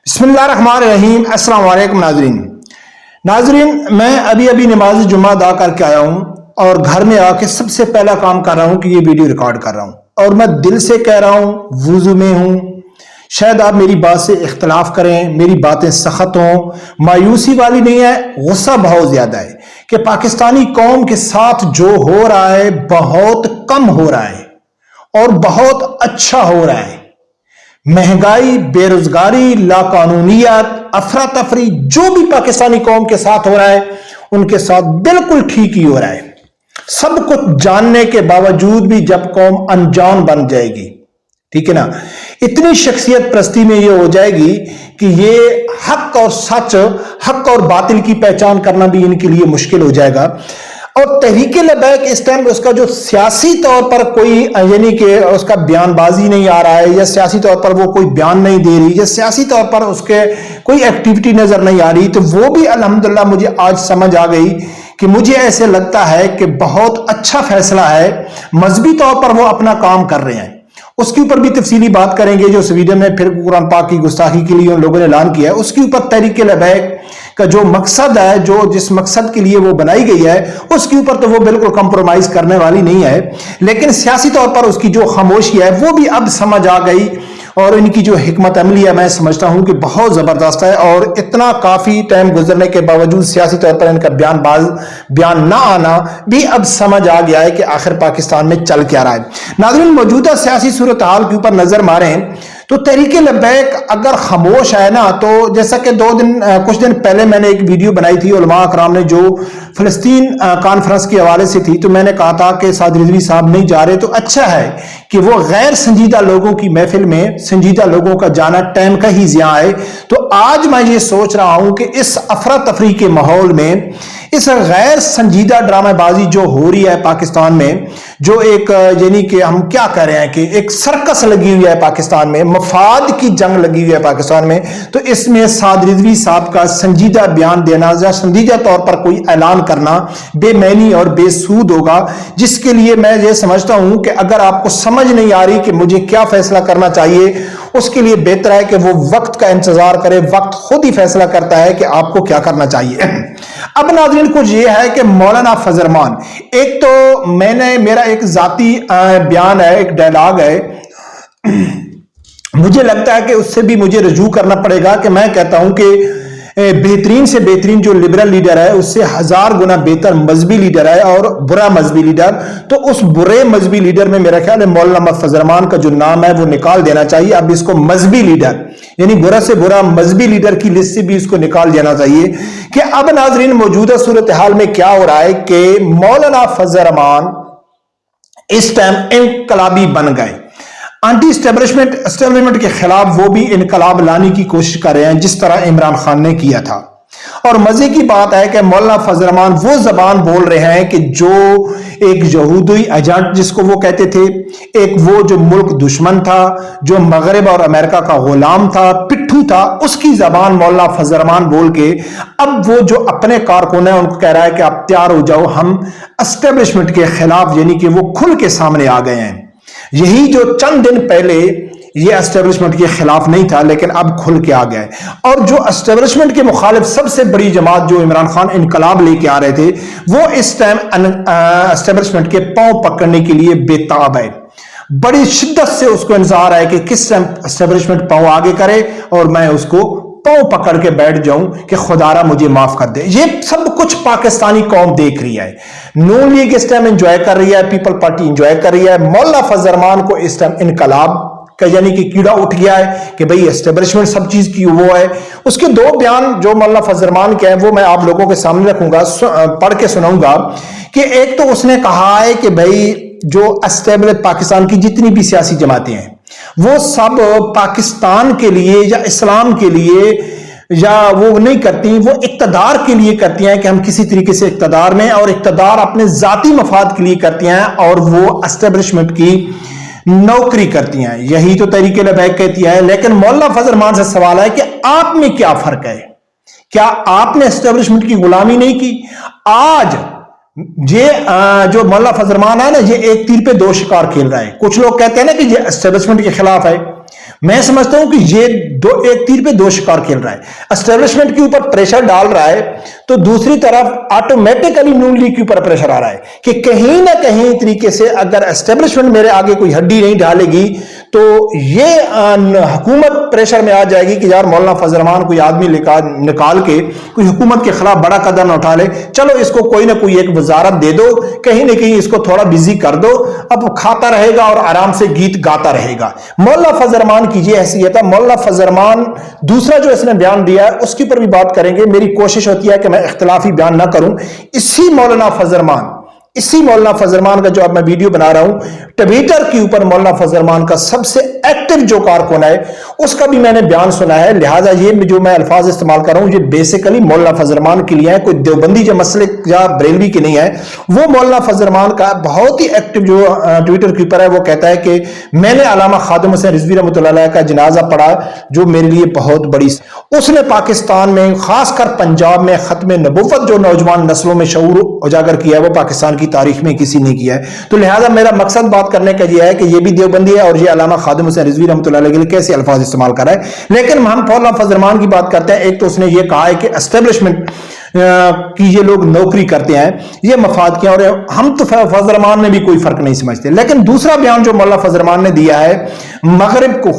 बिस्मिल्लाहिर्रहमानिर्रहीम। अस्सलाम वालेकुम नाजरीन, मैं अभी नमाज जुम्मा अदा करके आया हूँ और घर में आके सबसे पहला काम कर रहा हूँ कि ये वीडियो रिकॉर्ड कर रहा हूँ और मैं दिल से कह रहा हूँ, वुजू में हूँ। शायद आप मेरी बात से इख्तलाफ करें, मेरी बातें सख्त हों, मायूसी वाली नहीं है, गुस्सा बहुत ज्यादा है कि पाकिस्तानी कौम के साथ जो हो रहा है बहुत कम हो रहा है और बहुत अच्छा हो रहा है। महंगाई, बेरोजगारी, लाकानूनियत, अफरा तफरी जो भी पाकिस्तानी कौम के साथ हो रहा है उनके साथ बिल्कुल ठीक ही हो रहा है। सब कुछ जानने के बावजूद भी जब कौम अनजान बन जाएगी, ठीक है ना, इतनी शख्सियत प्रस्ती में ये हो जाएगी कि ये हक और सच, हक और बातिल की पहचान करना भी इनके लिए मुश्किल हो जाएगा। और तहरीक लबैक इस टाइम उसका जो सियासी तौर पर कोई यानी कि उसका बयानबाजी नहीं आ रहा है, या सियासी तौर पर वो कोई बयान नहीं दे रही, या सियासी तौर पर उसके कोई एक्टिविटी नजर नहीं आ रही, तो वो भी अल्हम्दुलिल्लाह मुझे आज समझ आ गई कि मुझे ऐसे लगता है कि बहुत अच्छा फैसला है। मजहबी तौर पर वो अपना काम कर रहे हैं, उसके ऊपर भी तफसीली बात करेंगे। जो स्वीडन में फिर कुरान पाक की गुस्ताखी के लिए उन लोगों ने ऐलान किया है, उसके ऊपर तहरीक लबैक का जो मकसद है, जो जिस मकसद के लिए वो बनाई गई है, उसके ऊपर तो वो बिल्कुल कंप्रोमाइज करने वाली नहीं है। लेकिन सियासी तौर पर उसकी जो खामोशी है वो भी अब समझ आ गई और इनकी जो हिकमत अमली है मैं समझता हूं कि बहुत जबरदस्त है। और इतना काफी टाइम गुजरने के बावजूद सियासी तौर पर इनका बयान ना आना भी अब समझ आ गया है कि आखिर पाकिस्तान में चल क्या रहा है। नाज़रीन, मौजूदा सियासी सूरत हाल के ऊपर नजर मारें तो तहरीक लबैक अगर खामोश है ना, तो जैसा कि कुछ दिन पहले मैंने एक वीडियो बनाई थी उलमा अकराम ने जो फिलिस्तीन कॉन्फ्रेंस के हवाले से थी, तो मैंने कहा था कि साद रिजवी साहब नहीं जा रहे, तो अच्छा है कि वो गैर संजीदा लोगों की महफिल में संजीदा लोगों का जाना टाइम का ही ज़िया है। तो आज मैं ये सोच रहा हूं कि इस अफरा तफरी के माहौल में इस गैर संजीदा ड्रामेबाजी जो हो रही है पाकिस्तान में, जो एक यानी कि हम क्या कह रहे हैं कि एक सर्कस लगी हुई है पाकिस्तान में, मफाद की जंग लगी हुई है पाकिस्तान में, तो इसमें साद रिजवी साहब का संजीदा बयान देना या संजीदा तौर पर कोई ऐलान करना बेमैनी और बेसूद होगा। जिसके लिए मैं ये समझता हूं कि अगर आपको समझ नहीं आ रही कि मुझे क्या फैसला करना चाहिए, उसके लिए बेहतर है कि वो वक्त का इंतजार करे। वक्त खुद ही फैसला करता है कि आपको क्या करना चाहिए। अब नाज़रीन, कुछ ये है कि मौलाना फजल रहमान, एक तो मेरा एक जाती बयान है, एक डायलॉग है, मुझे लगता है कि उससे भी मुझे रजू करना पड़ेगा कि मैं कहता हूं कि बेहतरीन से बेहतरीन जो लिबरल लीडर है उससे 1000 गुना बेहतर मजहबी लीडर है और बुरा मजहबी लीडर। तो उस बुरे मजहबी लीडर में मेरा ख्याल है मौलाना फजल रहमान का जो नाम है वो निकाल देना चाहिए। अब इसको मजहबी लीडर यानी बुरा से बुरा मजहबी लीडर की लिस्ट से भी इसको निकाल देना चाहिए। कि अब नाजरीन, मौजूदा सूरत हाल में क्या हो रहा है कि मौलाना फजल रहमान इस टाइम इनकलाबी बन गए, एंटी एस्टेब्लिशमेंट के खिलाफ वो भी इनकलाब लाने की कोशिश कर रहे हैं जिस तरह इमरान खान ने किया था। और मजे की बात है कि मौलाना फजल रहमान वो जबान बोल रहे हैं कि जो एक यहूदी एजेंट जिसको वो कहते थे, एक वो जो मुल्क दुश्मन था, जो मगरब और अमेरिका का गुलाम था, पिट्ठू था, उसकी जबान मौलाना फजल रहमान बोल के अब वो जो अपने कारकुन है उनको कह रहा है कि आप तैयार हो जाओ, हम एस्टेब्लिशमेंट के खिलाफ, यानी कि वो खुल के सामने आ गए हैं। यही जो चंद दिन पहले ये एस्टेब्लिशमेंट के खिलाफ नहीं था लेकिन अब खुल के आ गए। और जो एस्टेब्लिशमेंट के मुखालिफ सबसे बड़ी जमात जो इमरान खान इनकलाब लेके आ रहे थे, वो इस टाइम एस्टेब्लिशमेंट के पांव पकड़ने के लिए बेताब है। बड़ी शिद्दत से उसको इंतजार है कि किस टाइम एस्टेब्लिशमेंट पांव आगे करे और मैं उसको पांव पकड़ के बैठ जाऊं कि खुदारा मुझे माफ कर दे। ये सब कुछ पाकिस्तानी कौम देख रही है। नून लीग इस टाइम एंजॉय कर रही है, पीपल पार्टी एंजॉय कर रही है। मौलाना फजल रहमान को इस टाइम इनकलाब का यानी कि कीड़ा उठ गया है कि भाई एस्टेब्लिशमेंट सब चीज की वो है। उसके दो बयान जो मौलाना फजल रहमान के हैं वो मैं आप लोगों के सामने रखूंगा, पढ़ के सुनाऊंगा। कि एक तो उसने कहा है कि भाई जो एस्टेब्लिश पाकिस्तान की जितनी भी सियासी जमातें हैं वो सब पाकिस्तान के लिए या इस्लाम के लिए या वो नहीं करती, वो इक्तदार के लिए करती हैं कि हम किसी तरीके से इक्तदार में, और इक्तदार अपने जाती मफाद के लिए करती हैं और वो एस्टेब्लिशमेंट की नौकरी करती हैं। यही तो तहरीक लबैक कहती है। लेकिन मौलाना फजल रहमान से सवाल है कि आप में क्या फर्क है? क्या आपने एस्टेब्लिशमेंट की गुलामी नहीं की? आज ये जो मौलाना फजल रहमान है ना, ये एक तीर पे दो शिकार खेल रहा है। कुछ लोग कहते हैं ना कि ये एस्टेब्लिशमेंट के खिलाफ है, मैं समझता हूं कि ये एक तीर पे दो शिकार खेल रहा है। एस्टेब्लिशमेंट के ऊपर प्रेशर डाल रहा है, तो दूसरी तरफ ऑटोमेटिकली नून लीग के ऊपर प्रेशर आ रहा है कि कहीं ना कहीं तरीके से अगर एस्टेब्लिशमेंट मेरे आगे कोई हड्डी नहीं डालेगी तो ये हुकूमत प्रेशर में आ जाएगी कि यार मौलाना फजल रहमान कोई आदमी निकाल के कोई हुकूमत के खिलाफ बड़ा कदम उठा ले, चलो इसको कोई ना कोई एक वजारत दे दो, कहीं ना कहीं इसको थोड़ा बिजी कर दो, अब खाता रहेगा और आराम से गीत गाता रहेगा। मौलाना फजल रहमान की ये हैसियत है। मौलाना फजल रहमान दूसरा जो इसने बयान दिया है उसके ऊपर भी बात करेंगे। मेरी कोशिश होती है कि मैं इख्तिलाफी बयान ना करूं। इसी मौलाना फजल रहमान का जो अब मैं वीडियो बना रहा हूं, ट्विटर के ऊपर मौलाना फजल रहमान का सबसे एक्टिव जो कारकुन है उसका भी मैंने बयान सुना है, लिहाजा ये जो मैं अल्फाज इस्तेमाल कर रहा हूं ये बेसिकली मौलाना फजल रहमान के लिए है, कोई देवबंदी जो मसले या बरेलवी के नहीं है। वो मौलाना फजल रहमान का बहुत ही एक्टिव जो ट्विटर के ऊपर है, वो कहता है कि मैंने अल्लामा खादिम हुसैन रिजवी रहमतुल्लाह अलैह का जनाजा पढ़ा जो मेरे लिए बहुत बड़ी, उसने पाकिस्तान में खासकर पंजाब में खत्म नबुव्वत जो नौजवान नस्लों में शऊर उजागर किया है वो पाकिस्तान की तारीख में किसी ने किया है। तो लिहाजा मेरा मकसद बात करने का यह है कि ये भी देवबंदी है और ये अल्लामा खादिम हुसैन रिजवी रहमतुल्लाह अलैह के लिए कैसे अल्फाज इस्तेमाल कर रहा है। लेकिन हम मौलाना फजल रहमान की बात करते हैं। एक तो उसने ये कहा है कि एस्टेब्लिशमेंट की ये लोग नौकरी करते हैं, ये मफाद किया, और हम तो फजल रहमान में भी कोई फर्क नहीं समझते। लेकिन दूसरा बयान जो मौलाना फजल रहमान ने दिया है मगरिब को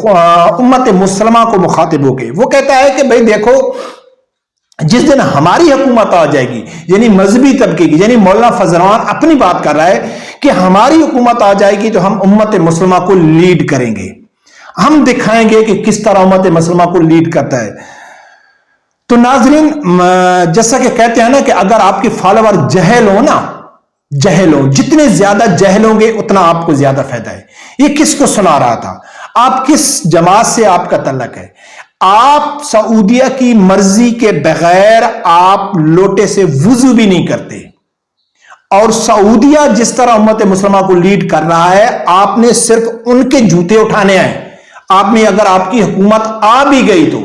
उम्मत मुसलमा को मुखातिब होके, वो कहता है कि भाई देखो जिस दिन हमारी हुकूमत आ जाएगी, यानी मजहबी तबके की, यानी मौलाना फजल रहमान अपनी बात कर रहा है कि हमारी हुकूमत आ जाएगी तो हम उम्मत मुसलमा को लीड करेंगे, हम दिखाएंगे कि किस तरह उम्मत मुसलमा को लीड करता है। तो नाजरीन, जैसा कि कहते हैं ना कि अगर आपके फॉलोअर जहल हो ना, जहल हो, जितने ज्यादा जहल होंगे उतना आपको ज्यादा फायदा है। ये किसको सुना रहा था? आप किस जमात से आपका तल्लक है? आप सऊदिया की मर्जी के बगैर आप लोटे से वुजू भी नहीं करते, और सऊदिया जिस तरह उम्मत मुसलमा को लीड कर रहा है आपने सिर्फ उनके जूते उठाने हैं। आपने अगर आपकी हुकूमत आ भी गई तो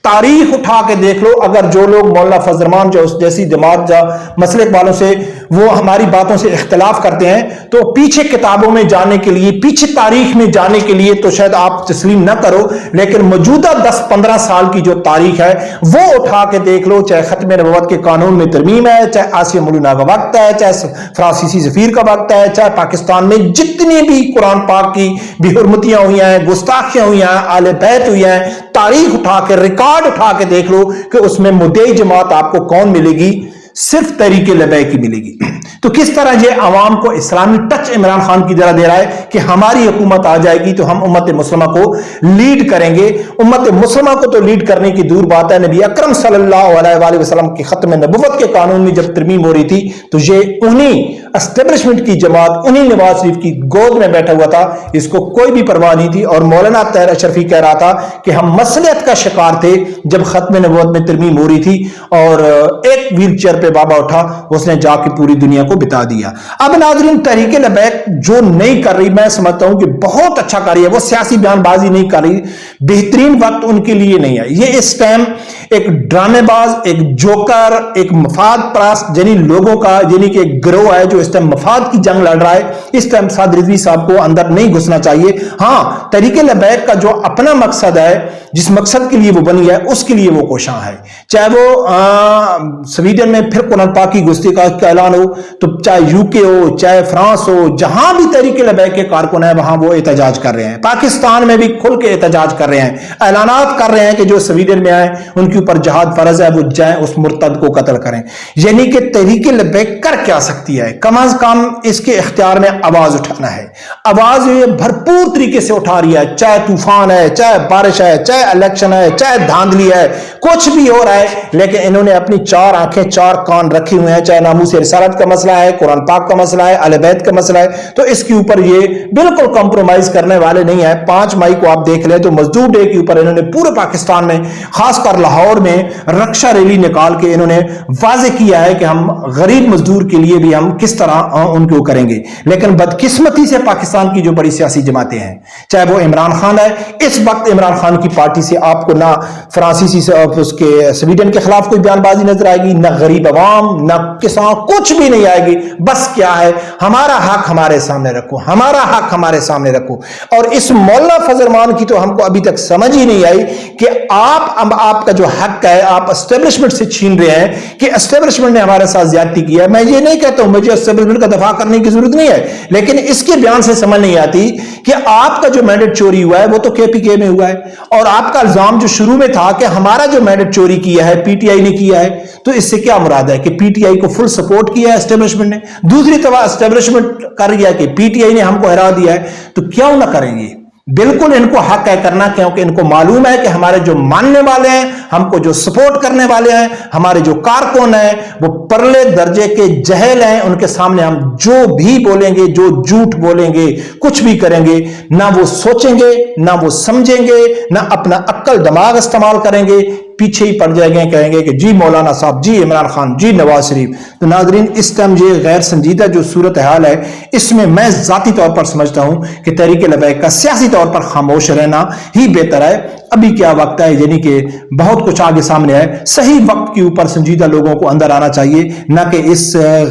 तारीख उठा के देख लो, अगर जो लोग मौलाना फजल रहमान जो जैसी जमात मसलक वालों से वो हमारी बातों से इख्तिलाफ करते हैं, तो पीछे किताबों में जाने के लिए, पीछे तारीख में जाने के लिए तो शायद आप तस्लीम ना करो, लेकिन मौजूदा 10-15 साल की जो तारीख है वो उठा के देख लो। चाहे खत्म नबुव्वत के कानून में तरमीम है, चाहे आसिया मौलूना का वक्त है, चाहे फ्रांसीसी सफीर का वक्त है, चाहे पाकिस्तान में जितनी भी कुरान पाक की बेहुरमतियां हुई हैं, गुस्ताखियां हुई हैं, आले बैत हुई हैं, तारीख उठा के रिकॉर्ड उठा के देख लो कि उसमें मुद्दई जमात आपको कौन मिलेगी? सिर्फ तहरीके लबैक की मिलेगी। तो किस तरह ये आवाम को इस्लामी टच इमरान खान की तरह दे रहा है कि हमारी हुकूमत आ जाएगी तो हम उम्मत मुसलमा को लीड करेंगे। उम्मत मुसलमा को तो लीड करने की दूर बात है, नबी अकरम सल्लल्लाहु अलैहि वसल्लम की खत्म नबुव्वत के कानून में जब तरमीम हो रही थी तो ये उन्हीं एस्टेब्लिशमेंट की जमात, उन्हीं नवाज शरीफ की गोद में बैठा हुआ था, इसको कोई भी परवाह नहीं थी। और मौलाना तहर अशरफी कह रहा था कि हम मसलियत का शिकार थे जब खत्म नबुव्वत में तरमीम हो रही थी, और एक व्हील चेयर पे बाबा उठा, उसने जाके पूरी दुनिया को बिता दिया। अब नाज़रीन, तहरीक लबैक जो नहीं कर रही, मैं समझता हूं कि बहुत अच्छा कर रही है, वो सियासी बयानबाजी नहीं कर रही, बेहतरीन वक्त उनके लिए नहीं है। ये इस टाइम एक ड्रामेबाज, एक जोकर, एक मफाद परस्त यानी लोगों का, यानी कि एक गिरोह है जो इस टाइम मफाद की जंग लड़ रहा है। इस टाइम साद रिजवी साहब को अंदर नहीं घुसना चाहिए। हाँ, तहरीक लबैक का जो अपना मकसद है, जिस मकसद के लिए वो बनी है, उसके लिए वो कोशां है। चाहे वो स्वीडन में फिर कुरान पाक की गुस्ती का ऐलान हो, तो चाहे यूके हो, चाहे फ्रांस हो, जहां भी तहरीक लबैक के कारकुन है वहां वो एहतजाज कर रहे हैं। पाकिस्तान में भी खुल के एहतजाज कर रहे हैं, ऐलानात कर रहे हैं कि जो स्वीडन में आए उनके ऊपर जहाद फर्ज है, वो जाए उस मुर्तद को कत्ल करें। यानी कि तहरीक लबैक कर क्या सकती है? कम अज कम इसके इख्तियार में आवाज उठाना है। आवाज ये भरपूर तरीके से उठा रही है, चाहे तूफान है, चाहे बारिश है, चाहे इलेक्शन है, चाहे धांधली है, कुछ भी हो रहा है, लेकिन इन्होंने अपनी चार आंखें चार कान रखे हुए हैं। चाहे नामूस रिसालत का मसला है, कुरान पाक का मसला है, अहले बैत का मसला है, तो इसके ऊपर ये बिल्कुल कॉम्प्रोमाइज करने वाले नहीं है। 5 मई को आप देख लें तो मजदूर डे के ऊपर इन्होंने पूरे पाकिस्तान में, खासकर लाहौर में रक्षा रैली निकाल के इन्होंने वाजे किया है कि हम गरीब मजदूर के लिए भी हम किस طرح ان کو کریں گے. لیکن بدقسمتی سے پاکستان کی جو بڑی سیاسی جماعتیں ہیں, چاہے وہ عمران خان ہے, اس وقت عمران خان کی پارٹی سے آپ کو نہ فرانسیسی سے اس کے سویڈن کے خلاف کوئی بیان بازی نظر آئے گی, نہ غریب عوام, نہ کسان, کچھ بھی نہیں آئے گی. بس کیا ہے, ہمارا حق ہمارے سامنے رکھو, ہمارا حق ہمارے سامنے رکھو. اور اس مولانا فضل الرحمان کی تو ہم کو ابھی تک سمجھ ہی نہیں آئی کہ آپ کا جو حق ہے آپ اسٹیبلشمنٹ سے چھین رہے ہیں کہ اسٹیبلشمنٹ نے ہمارے ساتھ زیادتی کی ہے. میں یہ نہیں کہتا ہوں, مجھے اسٹیبلشمنٹ کا دفاع کرنے کی ضرورت نہیں ہے, لیکن اس کے بیان سے سمجھ نہیں آتی کہ آپ کا جو مینڈیٹ چوری ہوا ہے وہ تو کے پی کے میں ہوا ہے, اور آپ کا الزام جو شروع میں تھا کہ ہمارا جو مینڈیٹ چوری کیا ہے پی ٹی آئی نے کیا ہے, تو اس سے کیا مراد ہے کہ پی ٹی آئی کو فل سپورٹ کیا ہے اسٹیبلشمنٹ نے. دوسری طرف اسٹیبلشمنٹ کر رہی ہے کہ پی ٹی آئی نے ہم کو ہرا دیا ہے, تو کیوں نہ کریں گے؟ بالکل ان کو حق ہے کرنا, کیونکہ ان کو معلوم ہے کہ ہمارے جو ماننے والے ہیں, ہم کو جو سپورٹ کرنے والے ہیں, ہمارے جو کارکن ہیں وہ پرلے درجے کے جہل ہیں. ان کے سامنے ہم جو بھی بولیں گے, جو جھوٹ بولیں گے, کچھ بھی کریں گے, نہ وہ سوچیں گے, نہ وہ سمجھیں گے, نہ اپنا عقل دماغ استعمال کریں گے, پیچھے ہی پڑ جائیں گے, کہیں گے کہ جی مولانا صاحب, جی عمران خان, جی نواز شریف. تو ناظرین, اس ٹائم یہ غیر سنجیدہ جو صورتحال ہے, اس میں میں ذاتی طور پر سمجھتا ہوں کہ تحریک لبیک کا سیاسی طور پر خاموش رہنا ہی بہتر ہے. ابھی کیا وقت ہے, یعنی کہ بہت کچھ آگے سامنے ہے, صحیح وقت کے اوپر سنجیدہ لوگوں کو اندر آنا چاہیے, نہ کہ اس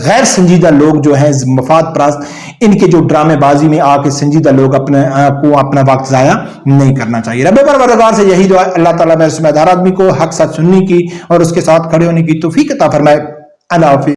غیر سنجیدہ لوگ جو ہیں مفاد پرست, ان کے جو ڈرامے بازی میں آ کے سنجیدہ لوگ اپنا وقت ضائع نہیں کرنا چاہیے. رب پروردگار سے یہی دعا, اللہ تعالیٰ میں سمجھدار آدمی کو حق سچ سننے کی اور اس کے ساتھ کھڑے ہونے کی توفیق عطا فرمائے. اللہ حافظ.